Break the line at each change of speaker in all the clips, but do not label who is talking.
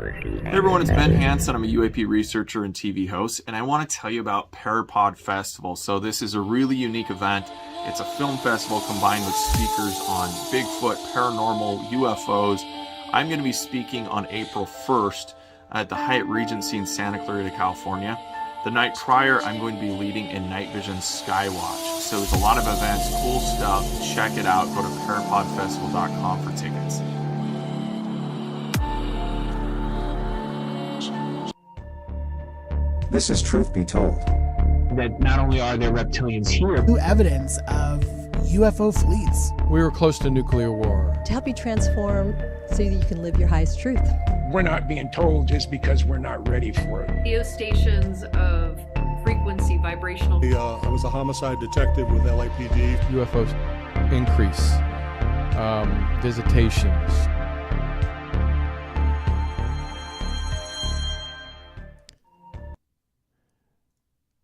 Hey everyone, it's Ben Hansen. I'm a UAP researcher and TV host, and I want to tell you about Parapod Festival. So this is a really unique event. It's a film festival combined with speakers on Bigfoot, paranormal, UFOs. I'm going to be speaking on April 1st at the Hyatt Regency in Santa Clarita, California. The night prior, I'm going to be leading a night vision skywatch. So there's a lot of events, cool stuff. Check it out. Go to parapodfestival.com for tickets.
This is Truth Be Told.
That not only are there reptilians here,
new evidence of UFO fleets.
We were close to nuclear war.
To help you transform so that you can live your highest truth.
We're not being told just because we're not ready for it.
Radio stations of frequency, vibrational.
I was a homicide detective with LAPD.
UFOs increase, visitations.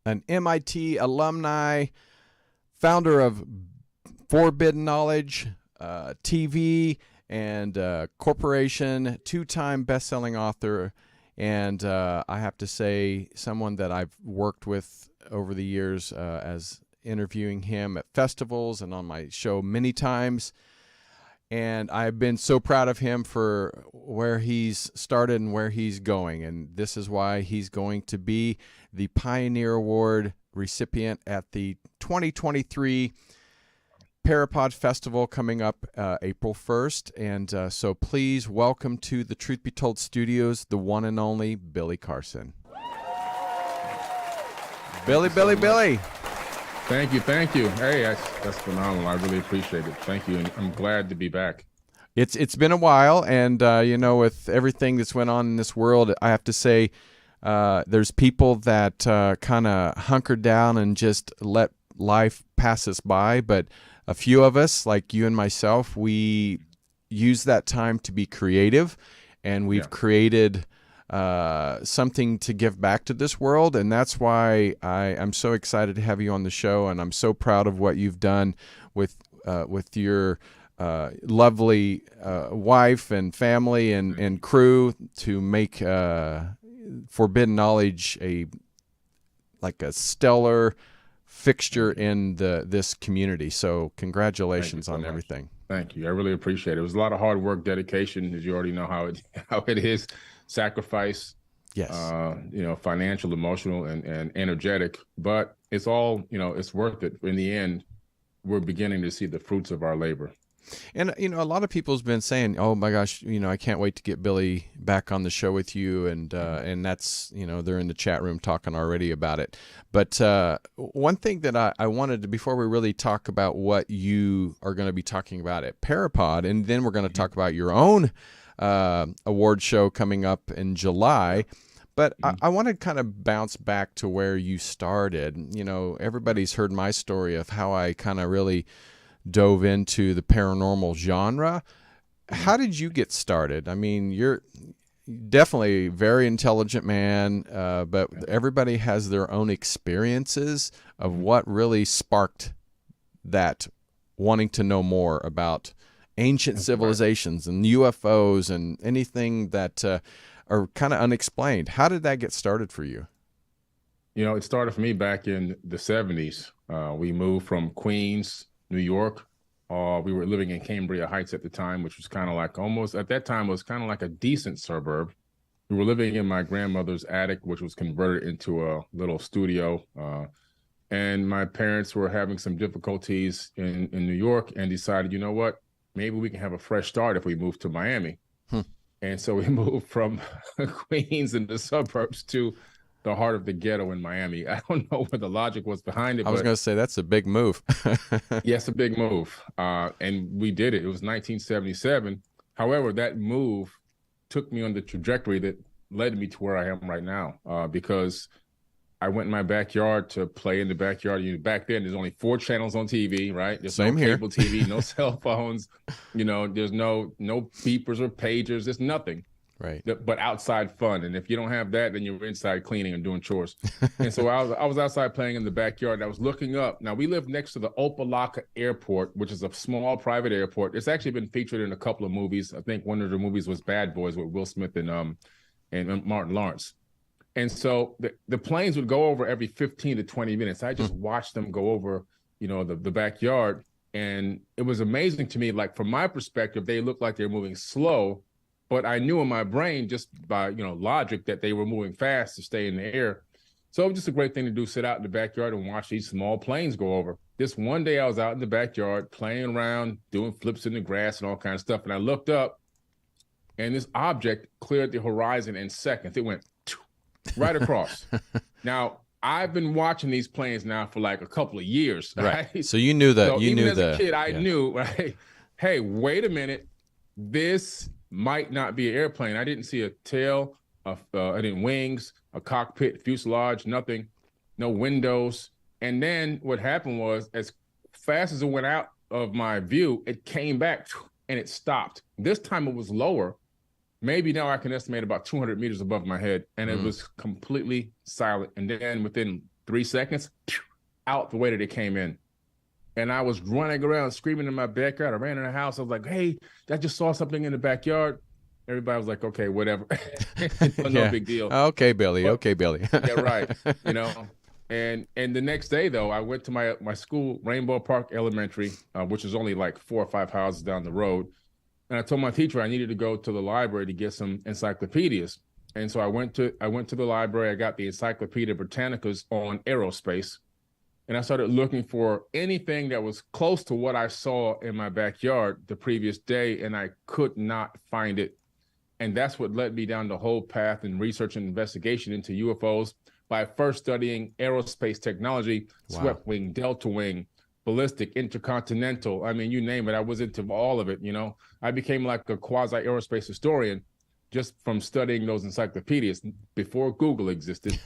An MIT alumni, founder of 4BiddenKnowlege TV and corporation, two-time best-selling author, and I have to say, someone that I've worked with over the years as interviewing him at festivals and on my show many times. And I've been so proud of him for where he's started and where he's going. And this is why he's going to be the Pioneer Award recipient at the 2023 Parapod Festival coming up April 1st. And so please welcome to the Truth Be Told studios, the one and only Billy Carson. Billy.
Thank you. Hey, that's phenomenal. I really appreciate it. Thank you, and I'm glad to be back.
It's been a while, and with everything that's went on in this world, I have to say, there's people that kind of hunker down and just let life pass us by, but a few of us, like you and myself, we use that time to be creative, and we've created something to give back to this world, and that's why I'm so excited to have you on the show, and I'm so proud of what you've done with your lovely wife and family and crew to make Forbidden Knowledge a stellar fixture in this community. So congratulations on everything.
Thank you. I really appreciate it. It was a lot of hard work, dedication, as you already know how it is. Sacrifice,
yes,
financial, emotional, and energetic, but it's all, it's worth it. In the end, we're beginning to see the fruits of our labor.
And, a lot of people's been saying, oh my gosh, I can't wait to get Billy back on the show with you. And that's, they're in the chat room talking already about it. But one thing that I wanted to, before we really talk about what you are going to be talking about at Parapod, and then we're going to talk about your own award show coming up in July. But I want to kind of bounce back to where you started. Everybody's heard my story of how I kind of really dove into the paranormal genre. How did you get started? I mean, you're definitely a very intelligent man, but everybody has their own experiences of what really sparked that wanting to know more about ancient civilizations and UFOs and anything that are kind of unexplained. How did that get started for you?
It started for me back in the 70s. We moved from Queens, New York. We were living in Cambria Heights at the time, which was kind of like at that time, was kind of like a decent suburb. We were living in my grandmother's attic, which was converted into a little studio. And my parents were having some difficulties in New York and decided, you know what? Maybe we can have a fresh start if we move to Miami. And so we moved from Queens in the suburbs to the heart of the ghetto in Miami. I don't know what the logic was behind it.
I was going to say, that's a big move.
Yes, a big move. And we did it. It was 1977. However, that move took me on the trajectory that led me to where I am right now, because I went in my backyard to play in the backyard. Back then, there's only 4 channels on TV, right? There's
Same
no
here.
cable TV, no cell phones. There's no beepers or pagers. There's nothing.
Right.
But outside fun. And if you don't have that, then you're inside cleaning and doing chores. And so I was outside playing in the backyard. And I was looking up. Now, we live next to the Opelika Airport, which is a small private airport. It's actually been featured in a couple of movies. I think one of the movies was Bad Boys with Will Smith and and Martin Lawrence. And so the planes would go over every 15 to 20 minutes. I just watched them go over, the backyard. And it was amazing to me, like from my perspective, they looked like they were moving slow, but I knew in my brain just by, logic that they were moving fast to stay in the air. So it was just a great thing to do, sit out in the backyard and watch these small planes go over. This one day I was out in the backyard playing around, doing flips in the grass and all kinds of stuff. And I looked up and this object cleared the horizon in seconds. It went right across. Now, I've been watching these planes now for like a couple of yees. Right.
So you knew that.
So even as a kid, I knew, right? Hey, wait a minute. This might not be an airplane. I didn't see a tail, I didn't wings, a cockpit, fuselage, nothing, no windows. And then what happened was, as fast as it went out of my view, it came back and it stopped. This time it was lower. Maybe now I can estimate about 200 meters above my head, and it was completely silent. And then within 3 seconds, out the way that it came in. And I was running around screaming in my backyard. I ran in the house. I was like, hey, I just saw something in the backyard. Everybody was like, okay, whatever. No big deal.
Okay, Billy. Okay, Billy.
Yeah, right. And the next day, though, I went to my school, Rainbow Park Elementary, which is only like 4 or 5 houses down the road. And I told my teacher I needed to go to the library to get some encyclopedias. And so I went to the library. I got the Encyclopedia Britannicas on aerospace. And I started looking for anything that was close to what I saw in my backyard the previous day, and I could not find it. And that's what led me down the whole path in research and investigation into UFOs by first studying aerospace technology, swept wing, delta wing, ballistic, intercontinental. I mean, you name it. I was into all of it, I became like a quasi-aerospace historian just from studying those encyclopedias before Google existed.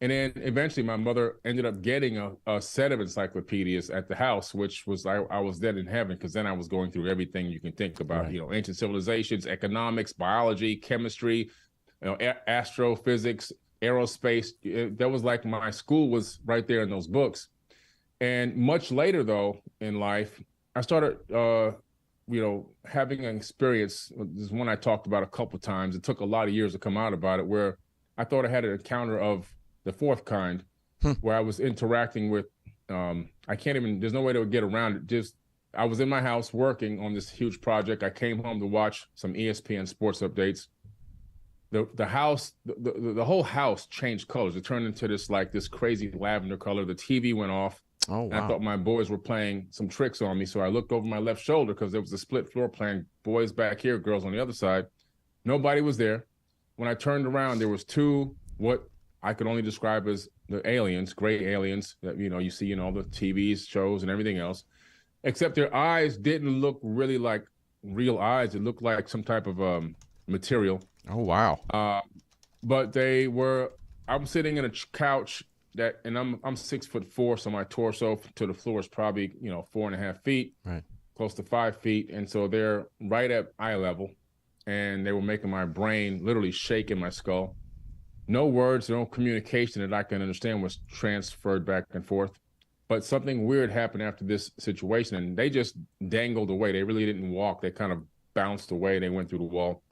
And then eventually my mother ended up getting a set of encyclopedias at the house, which was, I was then in heaven, because then I was going through everything you can think about, ancient civilizations, economics, biology, chemistry, astrophysics, aerospace. That was like my school was right there in those books. And much later, though, in life, I started, having an experience. This is one I talked about a couple of times. It took a lot of years to come out about it, where I thought I had an encounter of the fourth kind, where I was interacting with, there's no way to get around it. Just, I was in my house working on this huge project. I came home to watch some ESPN sports updates. The house, the whole house changed colors. It turned into this crazy lavender color. The TV went off. Oh, wow. I thought my boys were playing some tricks on me. So I looked over my left shoulder, because there was a split floor plan, boys back here, girls on the other side. Nobody was there. When I turned around, there was two, what I could only describe as the aliens, gray aliens that, you see in all the TV shows and everything else, except their eyes didn't look really like real eyes. It looked like some type of material.
Oh, wow.
But I'm sitting in a couch and I'm 6'4", so my torso to the floor is probably 4.5 feet,
right,
close to 5 feet, and so they're right at eye level, and they were making my brain literally shake in my skull. No words, no communication that I can understand was transferred back and forth, but something weird happened after this situation, and they just dangled away. They really didn't walk. They kind of bounced away. They went through the wall.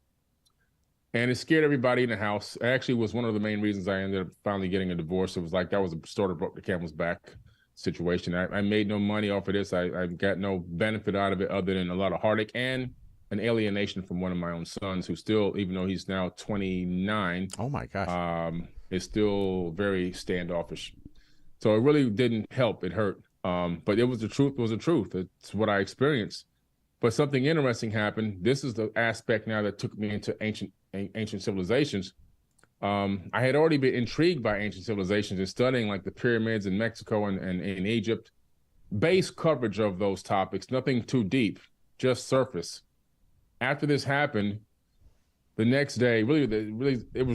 And it scared everybody in the house. It actually was one of the main reasons I ended up finally getting a divorce. It was like that was a sort of broke the camel's back situation. I made no money off of this. I got no benefit out of it other than a lot of heartache and an alienation from one of my own sons, who still, even though he's now 29,
oh my gosh,
is still very standoffish. So it really didn't help. It hurt. But it was the truth. It was the truth. It's what I experienced. But something interesting happened. This is the aspect now that took me into ancient civilizations. I had already been intrigued by ancient civilizations and studying like the pyramids in Mexico and in Egypt. Base coverage of those topics, nothing too deep, just surface. After this happened, the next day, it was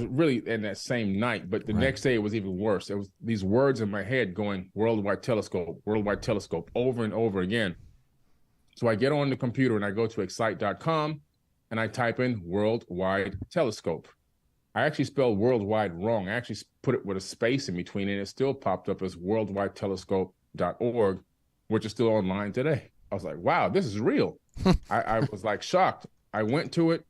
really in that same night, but the next day it was even worse. It was these words in my head going, worldwide telescope, over and over again. So I get on the computer and I go to excite.com and I type in worldwide telescope. I actually spelled worldwide wrong. I actually put it with a space in between, and it still popped up as worldwidetelescope.org, which is still online today. I was like, wow, this is real. I was like shocked. I went to it.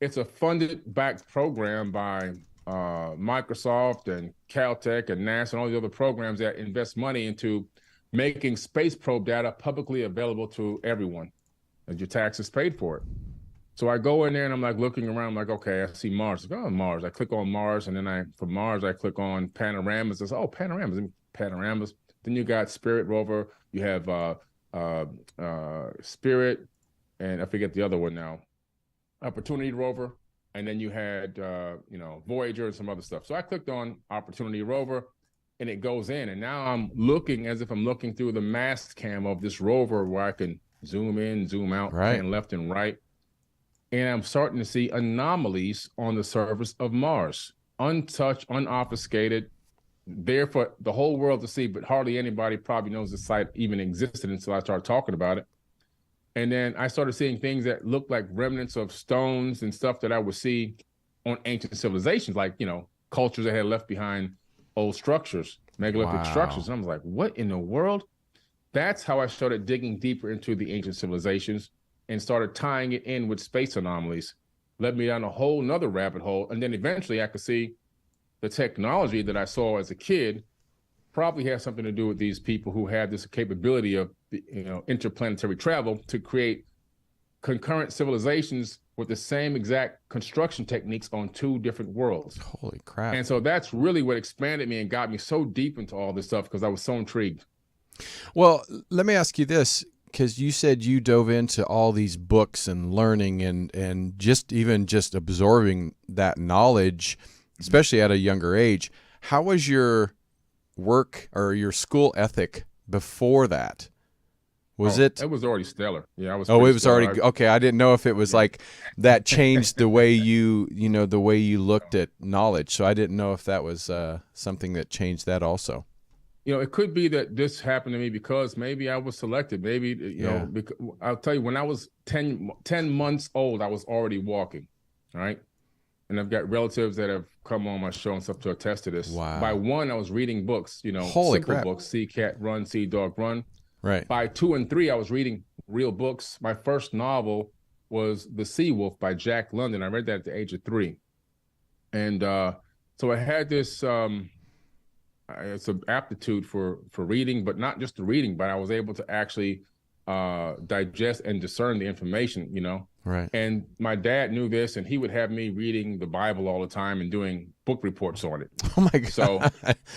it's a funded backed program by Microsoft and Caltech and NASA and all the other programs that invest money into making space probe data publicly available to everyone, and your taxes paid for it. So I go in there and I'm like looking around, I'm like, okay, I see Mars. Like, oh, Mars. I click on Mars, and then from Mars I click on panoramas. I say, oh, panoramas. Then you got Spirit rover. You have Spirit, and I forget the other one now. Opportunity rover, and then you had Voyager and some other stuff. So I clicked on Opportunity rover, and it goes in, and now I'm looking as if I'm looking through the mast cam of this rover, where I can zoom in, zoom out, pan left and right. And I'm starting to see anomalies on the surface of Mars, untouched, unobfuscated, there for the whole world to see, but hardly anybody probably knows the site even existed until I started talking about it. And then I started seeing things that looked like remnants of stones and stuff that I would see on ancient civilizations, like, cultures that had left behind old structures, megalithic structures. And I was like, what in the world? That's how I started digging deeper into the ancient civilizations and started tying it in with space anomalies. Led me down a whole nother rabbit hole. And then eventually I could see the technology that I saw as a kid probably has something to do with these people who had this capability of, interplanetary travel to create concurrent civilizations with the same exact construction techniques on two different worlds.
Holy crap.
And so that's really what expanded me and got me so deep into all this stuff, because I was so intrigued.
Well, let me ask you this, because you said you dove into all these books and learning and just absorbing that knowledge, especially at a younger age. How was your work or your school ethic before that? It was already stellar. Yeah, I was. Oh, it was stellar. Already okay. I didn't know if it was like that changed the way the way you looked at knowledge. So I didn't know if that was something that changed that also.
It could be that this happened to me because maybe I was selected. Maybe, because, I'll tell you, when I was 10 months old, I was already walking, all right? And I've got relatives that have come on my show and stuff to attest to this.
Wow.
By 1, I was reading books,
Holy
simple
crap.
books, See Cat Run, See Dog Run.
Right.
By 2 and 3, I was reading real books. My first novel was The Sea Wolf by Jack London. I read that at the age of 3. And so I had this... it's an aptitude for reading, but not just the reading, but I was able to actually digest and discern the information,
Right.
And my dad knew this, and he would have me reading the Bible all the time and doing book reports on it.
Oh my God.
So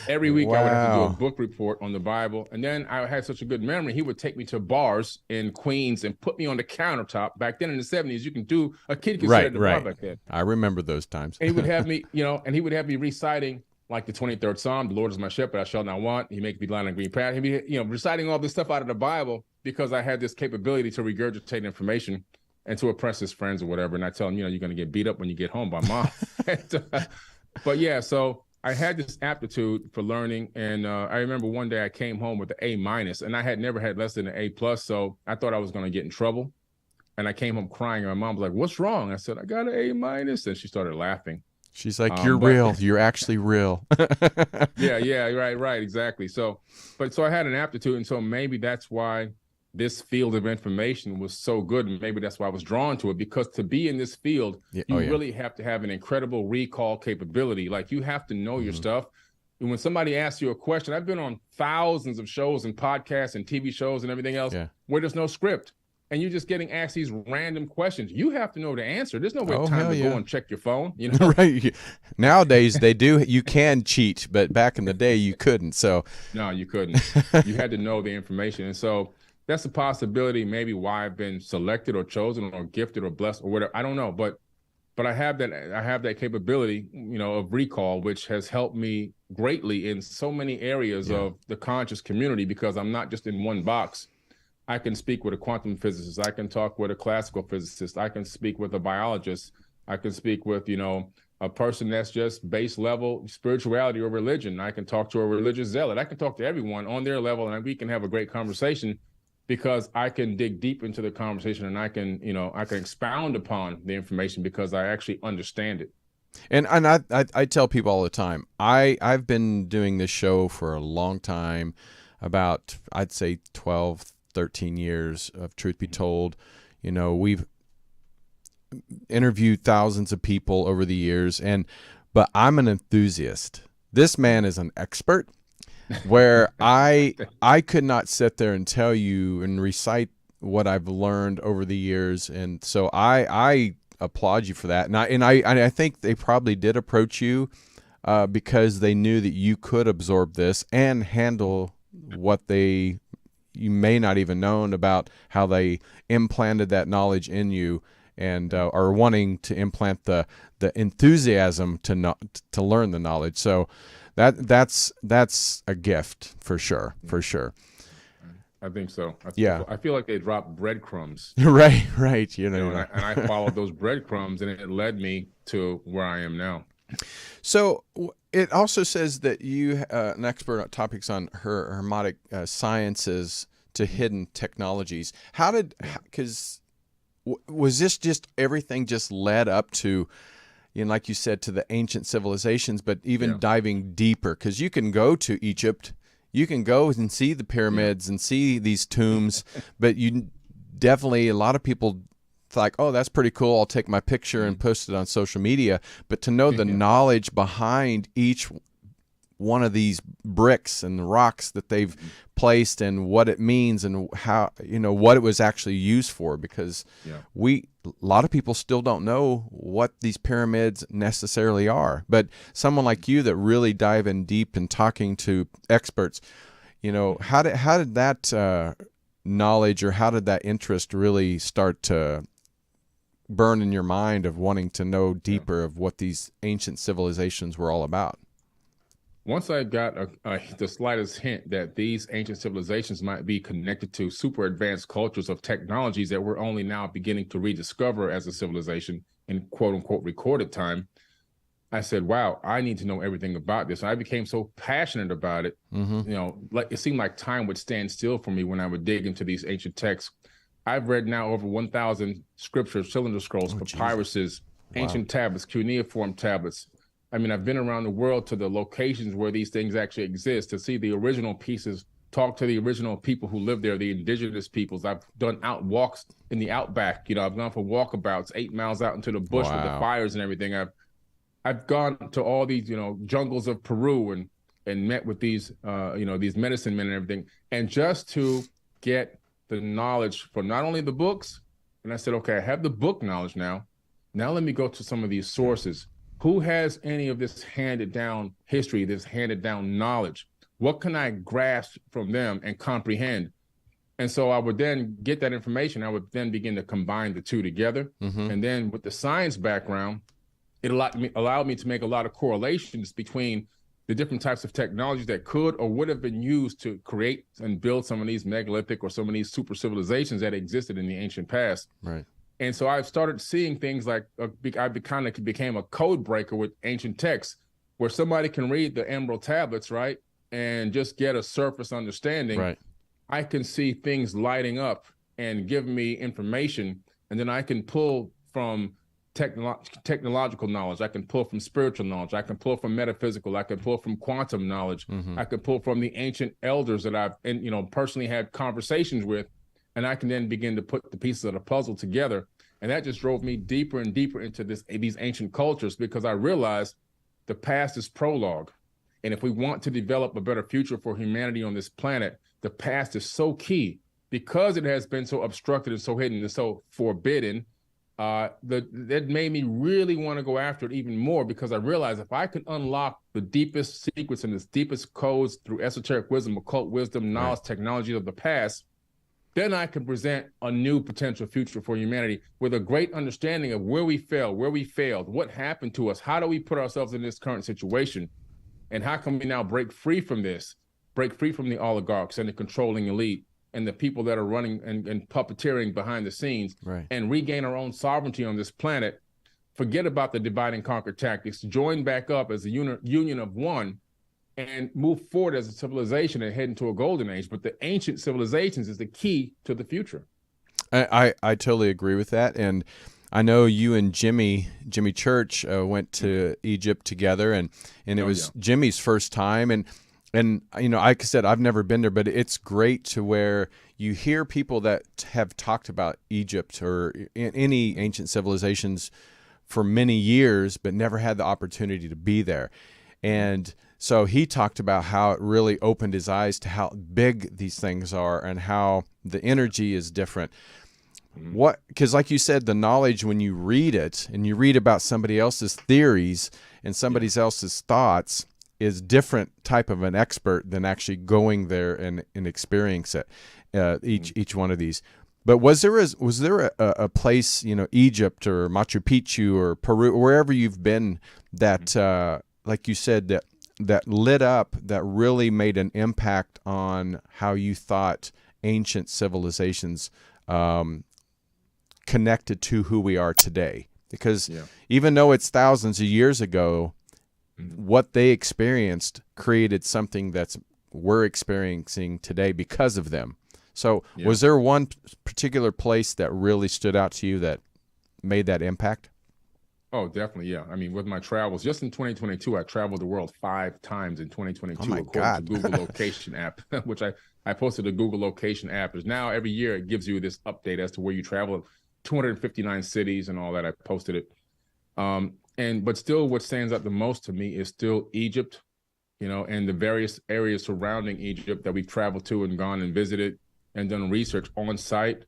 every week I would have to do a book report on the Bible. And then I had such a good memory, he would take me to bars in Queens and put me on the countertop. Back then in the 70s, a kid could sit at the bar back then.
I remember those times.
And he would have me, and he would have me reciting like the 23rd Psalm, the Lord is my shepherd, I shall not want. He makes me lie on a green path. He'd be, reciting all this stuff out of the Bible because I had this capability to regurgitate information and to oppress his friends or whatever. And I tell him, you're going to get beat up when you get home by mom. But yeah, so I had this aptitude for learning. And I remember one day I came home with an A-, and I had never had less than an A+. So I thought I was going to get in trouble. And I came home crying. And my mom was like, what's wrong? I said, I got an A-. And she started laughing.
She's like, you're real. You're actually real.
Yeah, right, exactly. So I had an aptitude, and so maybe that's why this field of information was so good, and maybe that's why I was drawn to it, because to be in this field, you really have to have an incredible recall capability. Like, you have to know your stuff. And when somebody asks you a question, I've been on thousands of shows and podcasts and TV shows and everything else where there's no script. And you're just getting asked these random questions. You have to know the answer. There's no way time to go and check your phone.
Right. Nowadays they do. You can cheat, but back in the day you couldn't. So
no, you couldn't. You had to know the information. And so that's a possibility. Maybe why I've been selected or chosen or gifted or blessed or whatever. I don't know, but I have that capability, of recall, which has helped me greatly in so many areas of the conscious community, because I'm not just in one box. I can speak with a quantum physicist. I can talk with a classical physicist. I can speak with a biologist. I can speak with, a person that's just base level spirituality or religion. I can talk to a religious zealot. I can talk to everyone on their level, and we can have a great conversation, because I can dig deep into the conversation, and I can expound upon the information because I actually understand it.
And I tell people all the time, I've been doing this show for a long time, about, I'd say 12, 13 years of Truth Be Told. interviewed thousands of people over the years, but I'm an enthusiast. This man is an expert. Where I could not sit there and tell you and recite what I've learned over the years, and so I applaud you for that. And I think they probably did approach you because they knew that you could absorb this and handle what you may not even known about how they implanted that knowledge in you, and are wanting to implant the enthusiasm to learn the knowledge. So that's a gift for sure.
I think so. I feel like they dropped breadcrumbs.
Right. You know,
and I followed those breadcrumbs, and it led me to where I am now.
So it also says that you an expert on topics on hermetic sciences to hidden technologies. Because was this just everything just led up to, like you said, to the ancient civilizations, but even diving deeper? Because you can go to Egypt, you can go and see the pyramids and see these tombs, but you definitely, a lot of people like, oh, that's pretty cool, I'll take my picture and post it on social media. But to know the knowledge behind each one of these bricks and rocks that they've placed and what it means and how, what it was actually used for, because a lot of people still don't know what these pyramids necessarily are. But someone like you that really dive in deep and talking to experts, how did that knowledge, or how did that interest really start to burn in your mind of wanting to know deeper of what these ancient civilizations were all about?
Once I got the slightest hint that these ancient civilizations might be connected to super advanced cultures of technologies that we're only now beginning to rediscover as a civilization in quote unquote recorded time, I said, wow, I need to know everything about this. And I became so passionate about it. Like it seemed like time would stand still for me when I would dig into these ancient texts. I've read now over 1,000 scriptures, cylinder scrolls, papyruses, ancient tablets, cuneiform tablets. I mean, I've been around the world to the locations where these things actually exist to see the original pieces, talk to the original people who live there, the indigenous peoples. I've done walks in the outback. I've gone for walkabouts 8 miles out into the bush with the fires and everything. I've gone to all these, jungles of Peru and met with these, these medicine men and everything. And just to get the knowledge from not only the books, and I said, okay, I have the book knowledge now. Now let me go to some of these sources. Who has any of this handed down history, this handed down knowledge? What can I grasp from them and comprehend? And so I would then get that information. I would then begin to combine the two together. And then with the science background, it allowed me to make a lot of correlations between the different types of technologies that could or would have been used to create and build some of these megalithic or some of these super civilizations that existed in the ancient past.
Right.
And so I've started seeing things like I kind of became a code breaker with ancient texts, where somebody can read the Emerald tablets, right, and just get a surface understanding.
Right.
I can see things lighting up and give me information, and then I can pull from technological knowledge. I can pull from spiritual knowledge. I can pull from metaphysical. I can pull from quantum knowledge. I can pull from the ancient elders that I've personally had conversations with. And I can then begin to put the pieces of the puzzle together. And that just drove me deeper and deeper into these ancient cultures, because I realized the past is prologue. And if we want to develop a better future for humanity on this planet, the past is so key, because it has been so obstructed and so hidden and so forbidden. That made me really want to go after it even more, because I realized if I could unlock the deepest secrets and the deepest codes through esoteric wisdom, occult wisdom, knowledge, technology of the past, then I can present a new potential future for humanity with a great understanding of where we fell, where we failed, what happened to us, how do we put ourselves in this current situation, and how can we now break free from this, break free from the oligarchs and the controlling elite and the people that are running and puppeteering behind the scenes, and regain our own sovereignty on this planet, forget about the divide and conquer tactics, join back up as a union of one, and move forward as a civilization and head into a golden age. But the ancient civilizations is the key to the future.
I totally agree with that. And I know you and Jimmy Church went to Egypt together, and it was Jimmy's first time. And and like I said, I've never been there, but it's great to where you hear people that have talked about Egypt or any ancient civilizations for many years, but never had the opportunity to be there. And so he talked about how it really opened his eyes to how big these things are and how the energy is different. Because like you said, the knowledge, when you read it and you read about somebody else's theories and somebody else's thoughts, is different type of an expert than actually going there and experience it. Each one of these. But was there a place, Egypt or Machu Picchu or Peru, or wherever you've been that, like you said, that lit up, that really made an impact on how you thought ancient civilizations connected to who we are today? Because even though it's thousands of years ago, what they experienced created something that's we're experiencing today because of them. So was there one particular place that really stood out to you that made that impact?
Oh, definitely, yeah. I mean, with my travels, just in 2022, I traveled the world 5 times in 2022 according to Google Location app, which I posted a Google Location app. Is now every year it gives you this update as to where you travel, 259 cities and all that. I posted it. But still what stands out the most to me is still Egypt, and the various areas surrounding Egypt that we've traveled to and gone and visited and done research on site.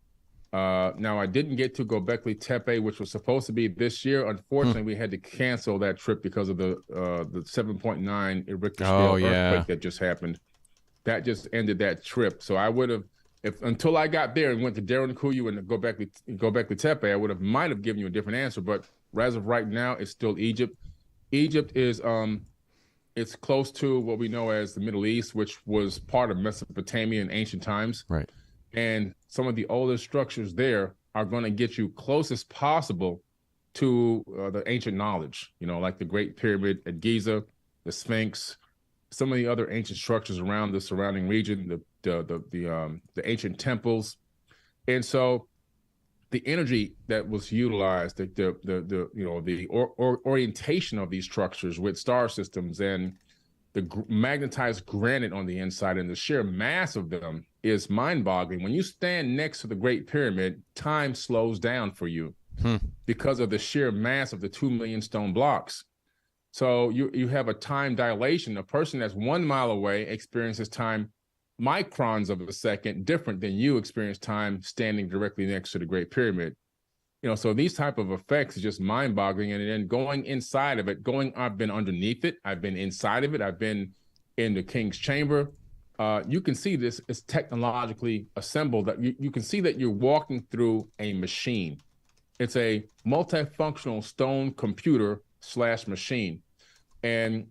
Now, I didn't get to Göbekli Tepe, which was supposed to be this year. Unfortunately, we had to cancel that trip because of the 7.9 Richter scale earthquake that just happened. That just ended that trip. So I would have, until I got there and went to Derinkuyu and Göbekli Tepe, I might have given you a different answer. But as of right now, it's still Egypt. Egypt is it's close to what we know as the Middle East, which was part of Mesopotamia in ancient times.
Right.
And some of the oldest structures there are going to get you close as possible to the ancient knowledge, like the Great Pyramid at Giza, the Sphinx, some of the other ancient structures around the surrounding region, the ancient temples. And so the energy that was utilized, the orientation of these structures with star systems and the magnetized granite on the inside and the sheer mass of them is mind-boggling. When you stand next to the Great Pyramid, time slows down for you because of the sheer mass of the 2 million stone blocks. So you have a time dilation. A person that's 1 mile away experiences time microns of a second different than you experience time standing directly next to the Great Pyramid. So these type of effects is just mind-boggling. And then going inside of it, I've been underneath it, I've been inside of it, I've been in the King's Chamber. You can see this is technologically assembled. That you can see that you're walking through a machine. It's a multifunctional stone computer / machine. And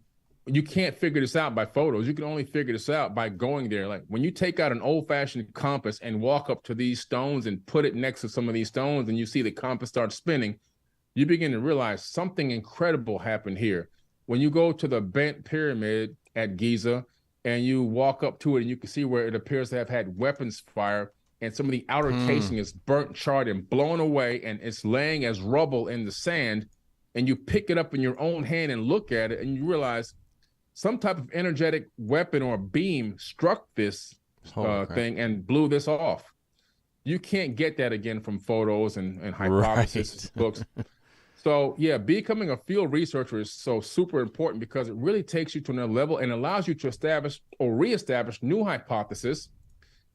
you can't figure this out by photos. You can only figure this out by going there. Like when you take out an old-fashioned compass and walk up to these stones and put it next to some of these stones and you see the compass start spinning, you begin to realize something incredible happened here. When you go to the bent pyramid at Giza and you walk up to it and you can see where it appears to have had weapons fire and some of the outer casing is burnt, charred, and blown away and it's laying as rubble in the sand, and you pick it up in your own hand and look at it and you realize some type of energetic weapon or beam struck this thing and blew this off. You can't get that again from photos and hypotheses books. So yeah, becoming a field researcher is so super important because it really takes you to another level and allows you to establish or reestablish new hypotheses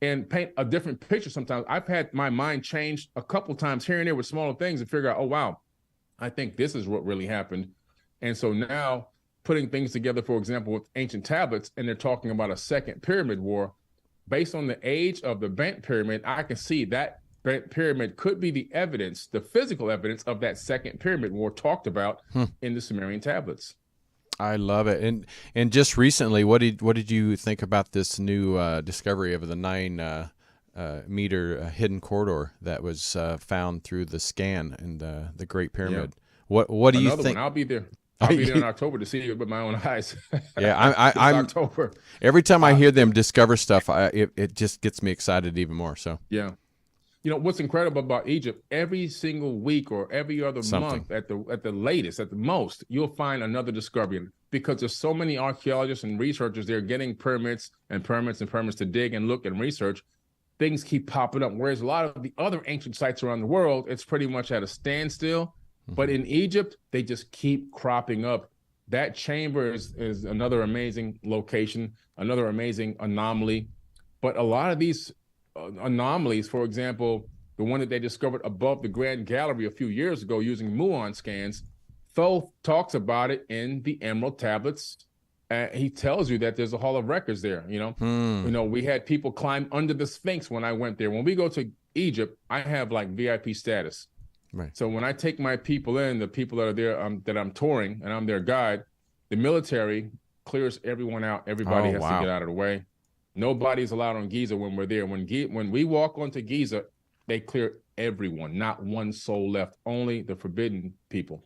and paint a different picture. Sometimes I've had my mind changed a couple times here and there with smaller things and figure out, oh, wow, I think this is what really happened. And so now putting things together, for example, with ancient tablets, and they're talking about a second pyramid war, based on the age of the bent pyramid, I can see that bent pyramid could be the evidence, the physical evidence of that second pyramid war talked about in the Sumerian tablets.
I love it. And just recently, what did you think about this new discovery of the 9 meter hidden corridor that was found through the scan in the Great Pyramid? Yeah. What do you think?
I'll be there. I'll be there in October to see it with my own eyes.
Yeah, I'm October. Every time I hear them discover stuff, it just gets me excited even more. So
yeah, You know, what's incredible about Egypt, every single week or every other month at the latest, at the most, you'll find another discovery, because there's so many archaeologists and researchers there getting permits to dig and look and research. Things keep popping up. Whereas a lot of the other ancient sites around the world, it's pretty much at a standstill. But in Egypt, they just keep cropping up. That chamber is another amazing location, another amazing anomaly. But a lot of these anomalies, for example, the one that they discovered above the Grand Gallery a few years ago using muon scans, Thoth talks about it in the Emerald Tablets. He tells you that there's a Hall of Records there. You know, we had people climb under the Sphinx when I went there. When we go to Egypt, I have like VIP status.
Right.
So when I take my people in, the people that are there that I'm touring and I'm their guide, the military clears everyone out. Everybody has to get out of the way. Nobody's allowed on Giza when we're there. When we walk onto Giza, they clear everyone, not one soul left, only the forbidden people.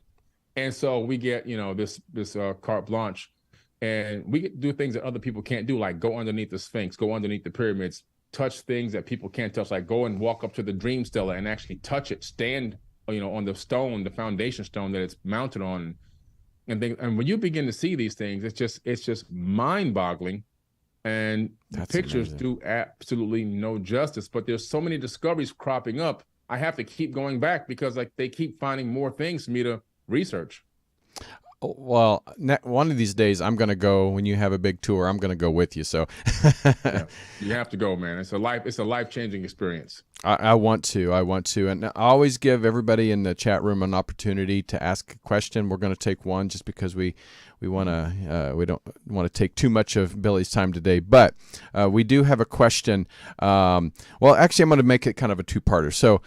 And so we get, you know, this carte blanche, and we get to do things that other people can't do, like go underneath the Sphinx, go underneath the pyramids, touch things that people can't touch, like go and walk up to the Dream Stela and actually touch it, stand, you know, on the stone, the foundation stone that it's mounted on. And when you begin to see these things, it's just mind-boggling. And the pictures do absolutely no justice. But there's so many discoveries cropping up. I have to keep going back because like they keep finding more things for me to research.
Well, one of these days I'm going to go. When you have a big tour, I'm going to go with you. So
yeah, you have to go, man. It's a life-changing experience.
I want to, and I always give everybody in the chat room an opportunity to ask a question. We're going to take one just because we don't want to take too much of Billy's time today, but we do have a question. Well, actually, I'm going to make it kind of a two-parter. So.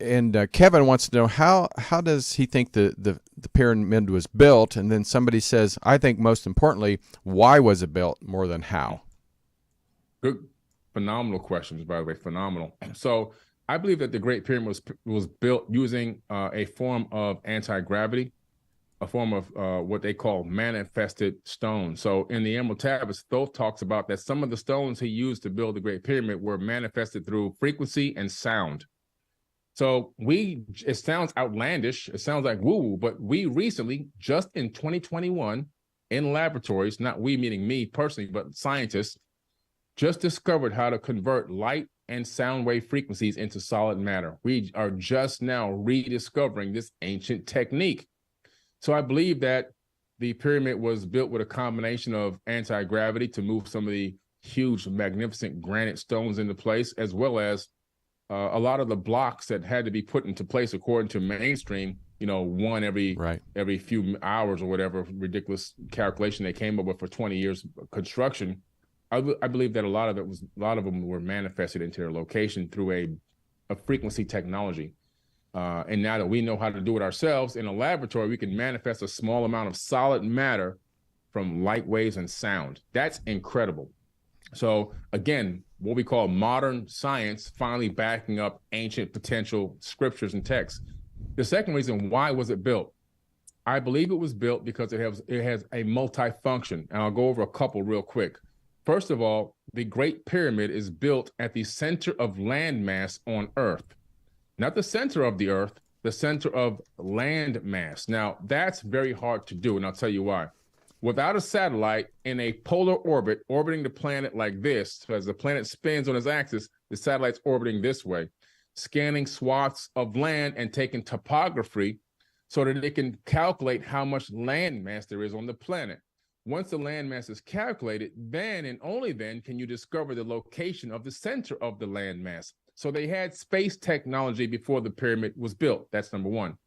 And Kevin wants to know how does he think the pyramid was built? And then somebody says, I think most importantly, why was it built more than how?
Good, phenomenal questions, by the way, phenomenal. So I believe that the Great Pyramid was built using a form of anti-gravity, a form of what they call manifested stone. So in the Emerald Tablets, Thoth talks about that some of the stones he used to build the Great Pyramid were manifested through frequency and sound. So it sounds outlandish, it sounds like woo-woo, but we recently, just in 2021, in laboratories, not we meaning me personally, but scientists, just discovered how to convert light and sound wave frequencies into solid matter. We are just now rediscovering this ancient technique. So I believe that the pyramid was built with a combination of anti-gravity to move some of the huge, magnificent granite stones into place, as well as a lot of the blocks that had to be put into place according to mainstream, you know, one every few hours or whatever ridiculous calculation they came up with for 20 years of construction. I believe that a lot of them were manifested into their location through a frequency technology. And now that we know how to do it ourselves in a laboratory, we can manifest a small amount of solid matter from light waves and sound. That's incredible. So again, what we call modern science finally backing up ancient potential scriptures and texts. The second reason, why was it built? I believe it was built because it has a multifunction, and I'll go over a couple real quick. First of all, the Great Pyramid is built at the center of landmass on Earth. Not the center of the Earth, the center of land mass. Now, that's very hard to do, and I'll tell you why. Without a satellite in a polar orbit orbiting the planet like this, so as the planet spins on its axis, the satellite's orbiting this way, scanning swaths of land and taking topography so that it can calculate how much land mass there is on the planet. Once the land mass is calculated, then and only then can you discover the location of the center of the land mass. So they had space technology before the pyramid was built. That's number one.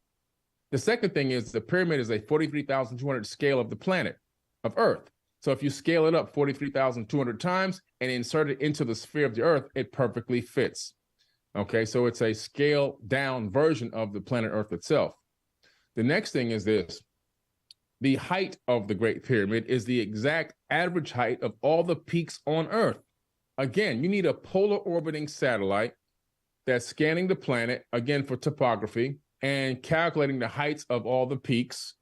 The second thing is the pyramid is a 43,200 scale of the planet, of Earth. So if you scale it up 43,200 times and insert it into the sphere of the Earth, it perfectly fits. Okay, so it's a scaled down version of the planet Earth itself. The next thing is this. The height of the Great Pyramid is the exact average height of all the peaks on Earth. Again, you need a polar orbiting satellite that's scanning the planet, again, for topography and calculating the heights of all the peaks.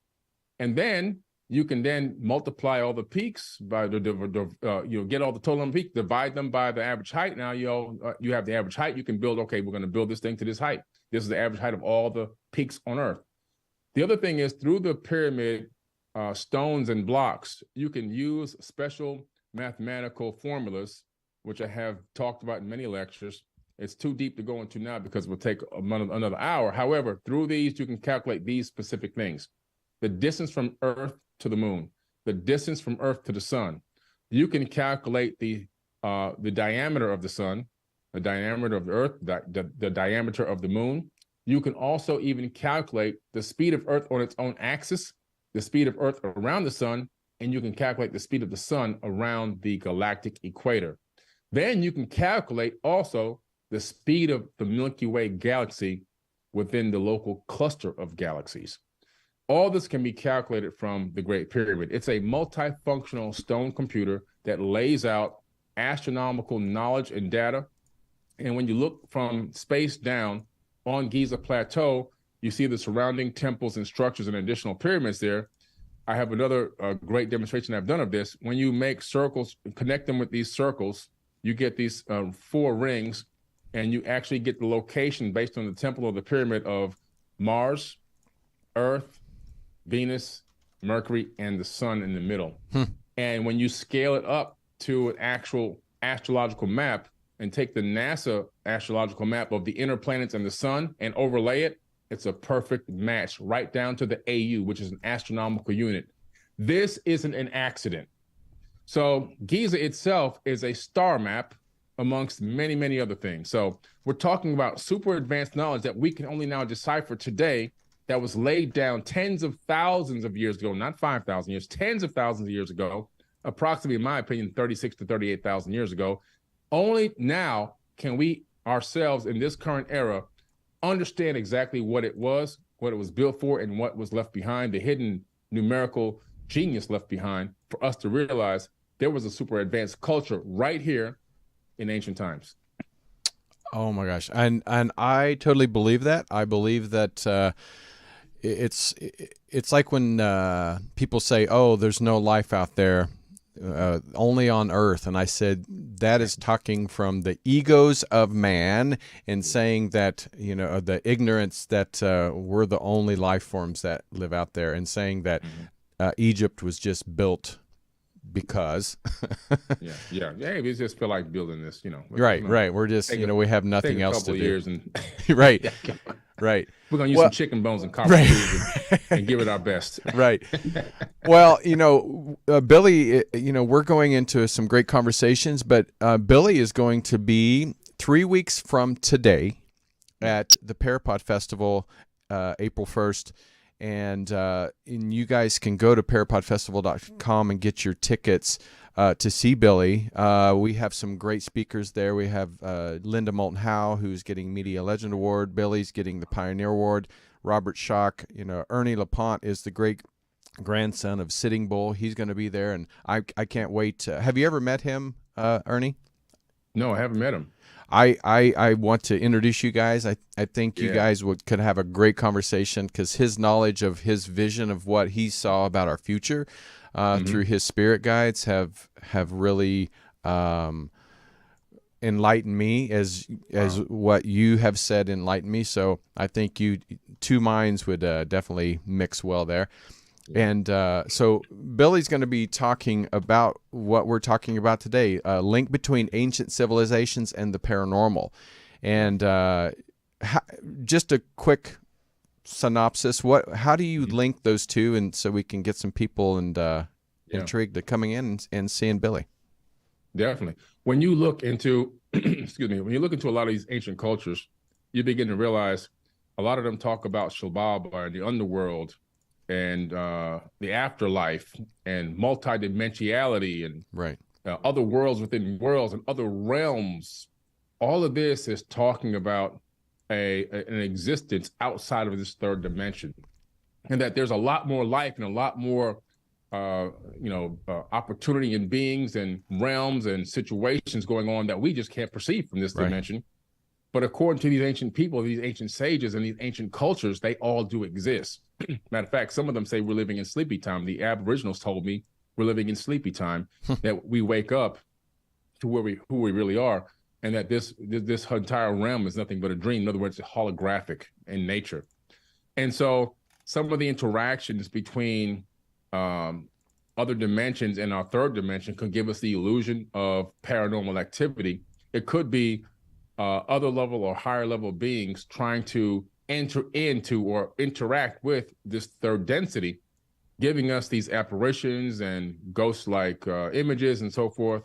And then You can then multiply all the peaks by get all the total number of peaks, divide them by the average height. Now you have the average height. You can build, okay, we're going to build this thing to this height. This is the average height of all the peaks on Earth. The other thing is, through the pyramid stones and blocks, you can use special mathematical formulas, which I have talked about in many lectures. It's too deep to go into now because it will take another hour. However, through these, you can calculate these specific things: the distance from Earth to the moon, the distance from Earth to the sun. You can calculate the diameter of the sun, the diameter of the Earth, the diameter of the moon. You can also even calculate the speed of Earth on its own axis, the speed of Earth around the sun, and you can calculate the speed of the sun around the galactic equator. Then you can calculate also the speed of the Milky Way galaxy within the local cluster of galaxies. All this can be calculated from the Great Pyramid. It's a multifunctional stone computer that lays out astronomical knowledge and data. And when you look from space down on Giza Plateau, you see the surrounding temples and structures and additional pyramids there. I have another great demonstration I've done of this. When you make circles, connect them with these circles, you get these 4 rings, and you actually get the location based on the temple or the pyramid of Mars, Earth, Venus, Mercury, and the sun in the middle. And when you scale it up to an actual astrological map and take the NASA astrological map of the inner planets and the sun and overlay it, it's a perfect match right down to the AU, which is an astronomical unit. This isn't an accident. So Giza itself is a star map amongst many, many other things. So we're talking about super advanced knowledge that we can only now decipher today, that was laid down tens of thousands of years ago, not 5,000 years, tens of thousands of years ago, approximately, in my opinion, 36 to 38,000 years ago. Only now can we ourselves in this current era understand exactly what it was built for, and what was left behind, the hidden numerical genius left behind, for us to realize there was a super advanced culture right here in ancient times.
Oh my gosh. And I totally believe that. I believe that it's like when people say, oh, there's no life out there, only on Earth. And I said, that is talking from the egos of man, and saying that, the ignorance that we're the only life forms that live out there, and saying that Egypt was just built because. yeah. We just feel like building this, Right. We're just, we have nothing else to do.
Years and
right. Right.
We're going to use some chicken bones and copper and give it our best.
Right. Well, Billy, we're going into some great conversations, but Billy is going to be 3 weeks from today at the Parapod Festival, April 1st. And you guys can go to parapodfestival.com and get your tickets to see Billy. We have some great speakers there. We have Linda Moulton Howe, who's getting Media Legend Award. Billy's getting the Pioneer Award. Robert Schock, Ernie LaPont is the great grandson of Sitting Bull. He's going to be there, and I can't wait. Have you ever met him, Ernie?
No, I haven't met him.
I want to introduce you guys. I think you guys could have a great conversation, because his knowledge of his vision of what he saw about our future through his spirit guides have really enlightened me as what you have said enlightened me. So I think two minds would definitely mix well there. And so Billy's going to be talking about what we're talking about today, a link between ancient civilizations and the paranormal. And just a quick synopsis, how do you link those two, and so we can get some people intrigued to coming in and seeing Billy?
Definitely. When you look into, when you look into a lot of these ancient cultures, you begin to realize a lot of them talk about Shilbaba and the underworld, and the afterlife, and multidimensionality, and other worlds within worlds and other realms. All of this is talking about an existence outside of this third dimension, and that there's a lot more life and a lot more opportunity in beings and realms and situations going on that we just can't perceive from this dimension. But according to these ancient people, these ancient sages, and these ancient cultures, they all do exist. Matter of fact, some of them say we're living in sleepy time. The Aboriginals told me we're living in sleepy time, that we wake up to who we really are, and that this entire realm is nothing but a dream. In other words, it's holographic in nature. And so some of the interactions between other dimensions and our third dimension could give us the illusion of paranormal activity. It could be other level or higher level beings trying to enter into or interact with this third density, giving us these apparitions and ghost-like images and so forth,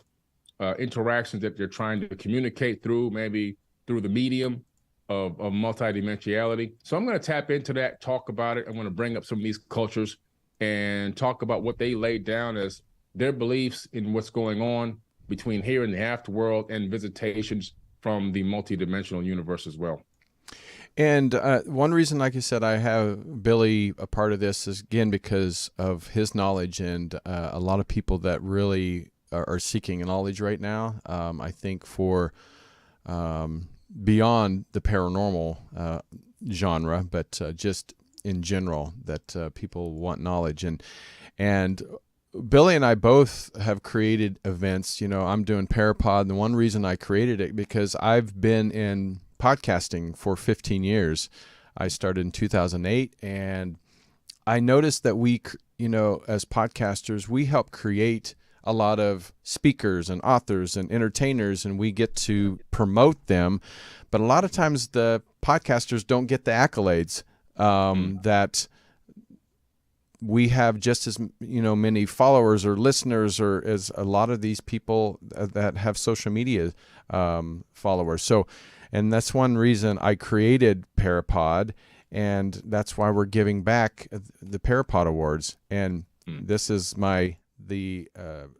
interactions that they're trying to communicate through, maybe through the medium of multidimensionality. So I'm going to tap into that, talk about it. I'm going to bring up some of these cultures and talk about what they laid down as their beliefs in what's going on between here and the afterworld, and visitations from the multidimensional universe as well.
And one reason, like you said, I have Billy a part of this is, again, because of his knowledge, and a lot of people that really are seeking knowledge right now. I think for beyond the paranormal genre, but just in general, that people want knowledge. And Billy and I both have created events. You know, I'm doing Parapod, and the one reason I created it, because I've been in podcasting for 15 years. I started in 2008, and I noticed that we, you know, as podcasters, we help create a lot of speakers and authors and entertainers, and we get to promote them. But a lot of times the podcasters don't get the accolades that we have, just as, you know, many followers or listeners, or as a lot of these people that have social media followers. So, and that's one reason I created Parapod, and that's why we're giving back the Parapod Awards. And this is the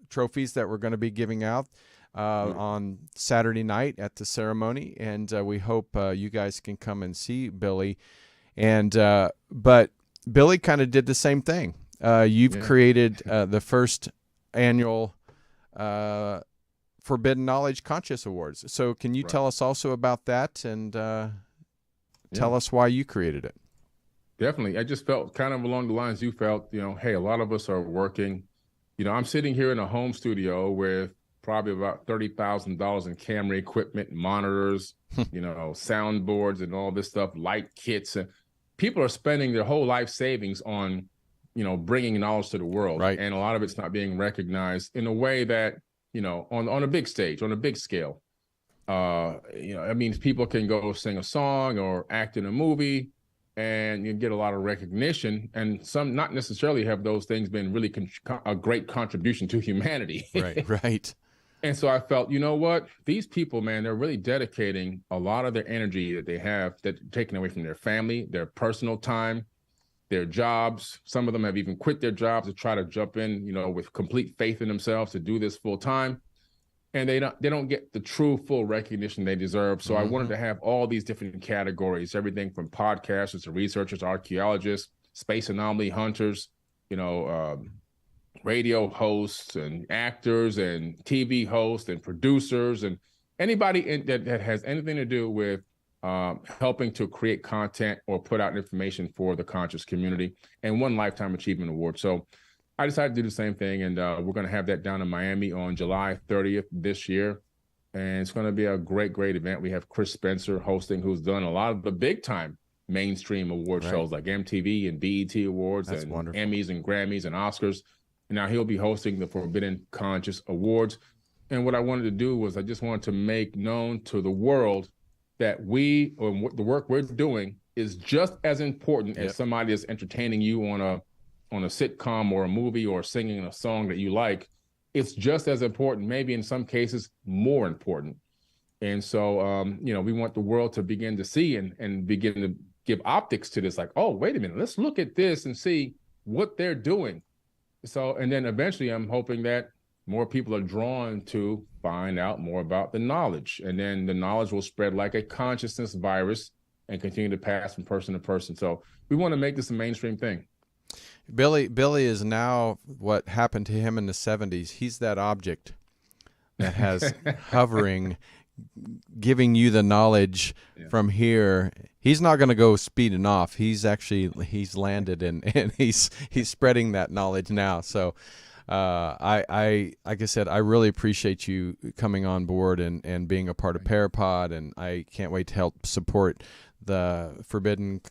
trophies that we're going to be giving out on Saturday night at the ceremony, and we hope you guys can come and see Billy. And but Billy kind of did the same thing. You've created the first annual Forbidden Knowledge Conscious Awards. So can you tell us also about that, and tell us why you created it?
Definitely. I just felt kind of along the lines you felt, you know, hey, a lot of us are working. You know, I'm sitting here in a home studio with probably about $30,000 in camera equipment, monitors, you know, soundboards and all this stuff, light kits. And people are spending their whole life savings on, you know, bringing knowledge to the world.
Right.
And a lot of it's not being recognized in a way that, you know, on a big stage, on a big scale. You know, I mean, people can go sing a song or act in a movie, and you get a lot of recognition, and some not necessarily have those things been really a great contribution to humanity.
Right.
And so I felt, you know what, these people, man, they're really dedicating a lot of their energy that they have, that taken away from their family, their personal time, their jobs. Some of them have even quit their jobs to try to jump in, you know, with complete faith in themselves to do this full time. And they don't get the true full recognition they deserve. So I wanted to have all these different categories, everything from podcasters to researchers, archaeologists, space anomaly hunters, you know, radio hosts and actors and TV hosts and producers, and anybody that has anything to do with helping to create content or put out information for the conscious community, and one Lifetime Achievement Award. So I decided to do the same thing, and we're going to have that down in Miami on July 30th this year. And it's going to be a great, great event. We have Chris Spencer hosting, who's done a lot of the big time mainstream award shows like MTV and BET Awards. That's and wonderful. Emmys and Grammys and Oscars. And now he'll be hosting the Forbidden Conscious Awards. And what I wanted to do was I just wanted to make known to the world that the work we're doing is just as important as somebody is entertaining you on a sitcom or a movie or singing a song that you like. It's just as important, maybe in some cases more important. And so, you know, we want the world to begin to see and begin to give optics to this, like, oh, wait a minute, let's look at this and see what they're doing. So, and then eventually I'm hoping that more people are drawn to find out more about the knowledge, and then the knowledge will spread like a consciousness virus and continue to pass from person to person. So we want to make this a mainstream thing.
Billy is now what happened to him in the 70s. He's that object that has hovering, giving you the knowledge from here. He's not going to go speeding off. He's landed and he's spreading that knowledge now. So I like I said, I really appreciate you coming on board and being a part of Parapod, and I can't wait to help support the Forbidden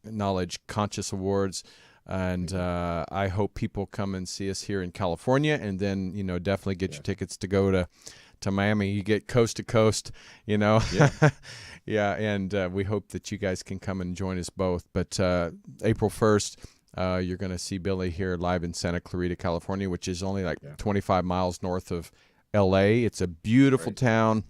Knowledge Conscious Awards. And I hope people come and see us here in California, and then definitely get your tickets to go to Miami. You get coast to coast, Yeah. And we hope that you guys can come and join us both. But April 1st, you're going to see Billy here live in Santa Clarita, California, which is only 25 miles north of L.A. It's a beautiful town,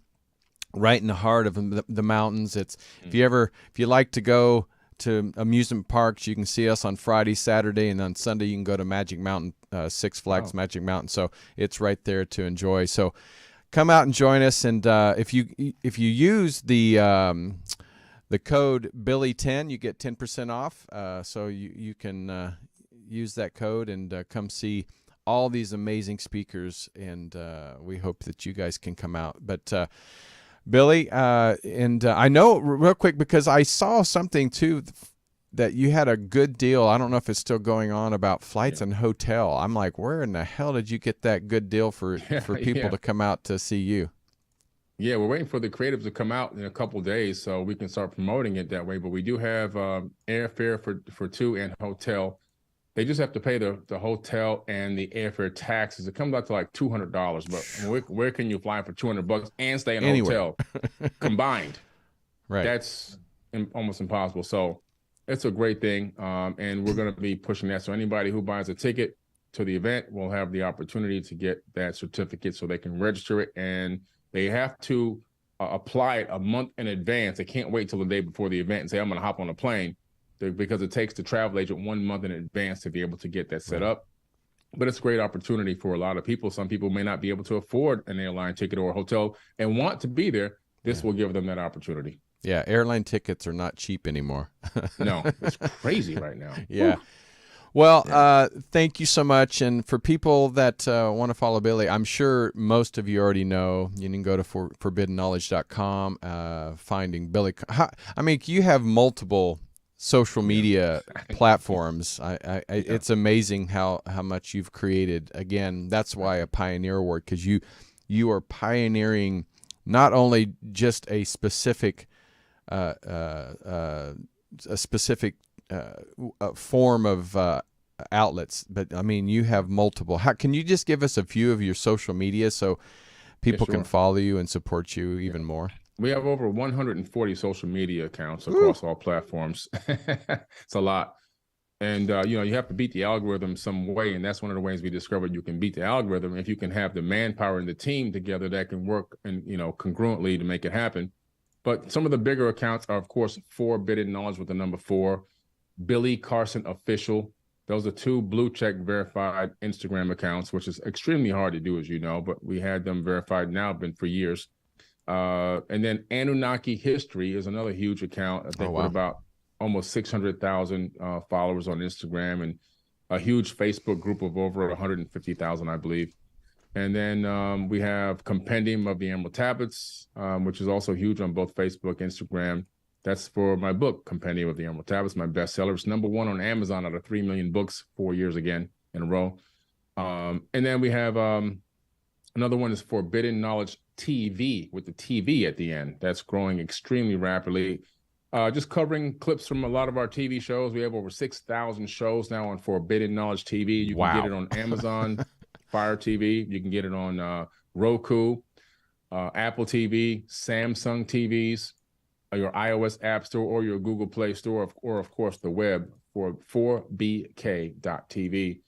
right in the heart of the mountains. It's if you like to go to amusement parks, you can see us on Friday, Saturday, and on Sunday you can go to Magic Mountain, Six Flags Magic Mountain. So it's right there to enjoy. So come out and join us. And if you use the code Billy10, you get 10% off. So you can use that code and come see all these amazing speakers. And we hope that you guys can come out. But Billy, I know real quick, because I saw something too that you had a good deal. I don't know if it's still going on about flights and hotel. I'm like, where in the hell did you get that good deal for people to come out to see you?
Yeah, we're waiting for the creatives to come out in a couple of days so we can start promoting it that way. But we do have airfare for two and hotel. They just have to pay the hotel and the airfare taxes. It comes out to like $200. But where can you fly for $200 and stay in a hotel combined? Right, that's almost impossible. So it's a great thing, and we're going to be pushing that. So anybody who buys a ticket to the event will have the opportunity to get that certificate, so they can register it, and they have to apply it a month in advance. They can't wait till the day before the event and say, I'm going to hop on a plane, because it takes the travel agent 1 month in advance to be able to get that set up. But it's a great opportunity for a lot of people. Some people may not be able to afford an airline ticket or a hotel and want to be there. This will give them that opportunity.
Yeah, airline tickets are not cheap anymore.
No, it's crazy right now.
Yeah. Whew. Well, thank you so much. And for people that want to follow Billy, I'm sure most of you already know. You can go to forbiddenknowledge.com, finding Billy. I mean, you have multiple social media platforms. It's amazing how much you've created. Again, that's why a Pioneer Award, because you are pioneering not only just a specific form of outlets, but I mean, you have multiple. How can you just give us a few of your social media so people can follow you and support you even more?
We have over 140 social media accounts across all platforms. It's a lot. And, you have to beat the algorithm some way. And that's one of the ways we discovered you can beat the algorithm if you can have the manpower and the team together that can work and, congruently to make it happen. But some of the bigger accounts are, of course, 4BiddenKnowlege with the number 4, Billy Carson Official. Those are 2 blue check verified Instagram accounts, which is extremely hard to do, as you know, but we had them verified now, been for years. And then Anunnaki History is another huge account. I think with about almost 600,000 followers on Instagram, and a huge Facebook group of over 150,000, I believe. And then we have Compendium of the Emerald Tablets, which is also huge on both Facebook, Instagram. That's for my book, Compendium of the Emerald Tablets, my bestseller. It's #1 on Amazon out of 3 million books, 4 years again in a row. And then we have another one is Forbidden Knowledge TV, with the TV at the end. That's growing extremely rapidly. Just covering clips from a lot of our TV shows. We have over 6,000 shows now on Forbidden Knowledge TV. You can get it on Amazon Fire TV. You can get it on Roku, Apple TV, Samsung TVs, your iOS App Store, or your Google Play Store, or of course the web for 4bk.tv.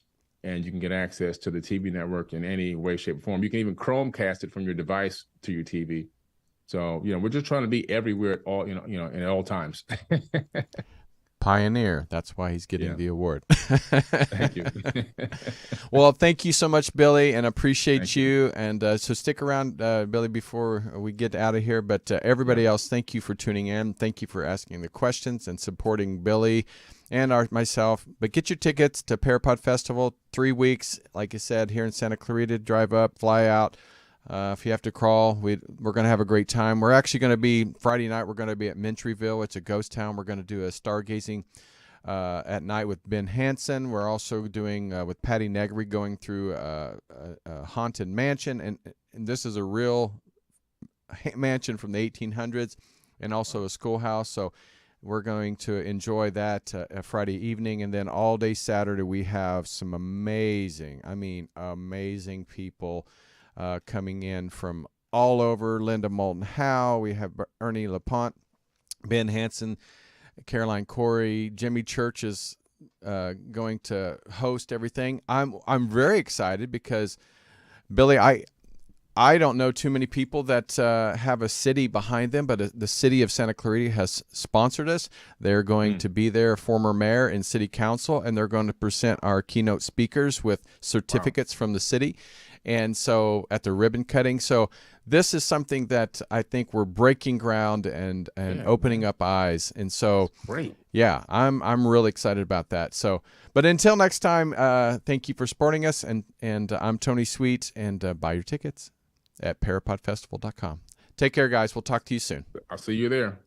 And you can get access to the TV network in any way, shape, or form. You can even Chromecast it from your device to your TV. So, we're just trying to be everywhere at all, at all times.
Pioneer. That's why he's getting the award.
Thank you.
Well, thank you so much, Billy, and appreciate you. And so stick around, Billy, before we get out of here. But everybody else, thank you for tuning in. Thank you for asking the questions and supporting Billy and myself. But get your tickets to Parapod Festival, 3 weeks, like I said, here in Santa Clarita. Drive up, fly out. If you have to crawl, we're going to have a great time. We're actually going to be Friday night. We're going to be at Mentryville. It's a ghost town. We're going to do a stargazing at night with Ben Hansen. We're also doing with Patty Negri going through a haunted mansion, and this is a real mansion from the 1800s, and also a schoolhouse. So we're going to enjoy that Friday evening, and then all day Saturday we have some amazing people coming in from all over. Linda Moulton Howe, we have Ernie LaPont, Ben Hansen, Caroline Corey, Jimmy Church is going to host everything. I'm very excited because, Billy, I don't know too many people that have a city behind them, but the city of Santa Clarita has sponsored us. They're going to be there, former mayor and city council, and they're going to present our keynote speakers with certificates from the city. And so at the ribbon cutting. So this is something that I think we're breaking ground and opening up eyes. And so,
great.
Yeah, I'm really excited about that. So, but until next time, thank you for supporting us. And I'm Tony Sweet, and buy your tickets at parapodfestival.com. Take care, guys. We'll talk to you soon.
I'll see you there.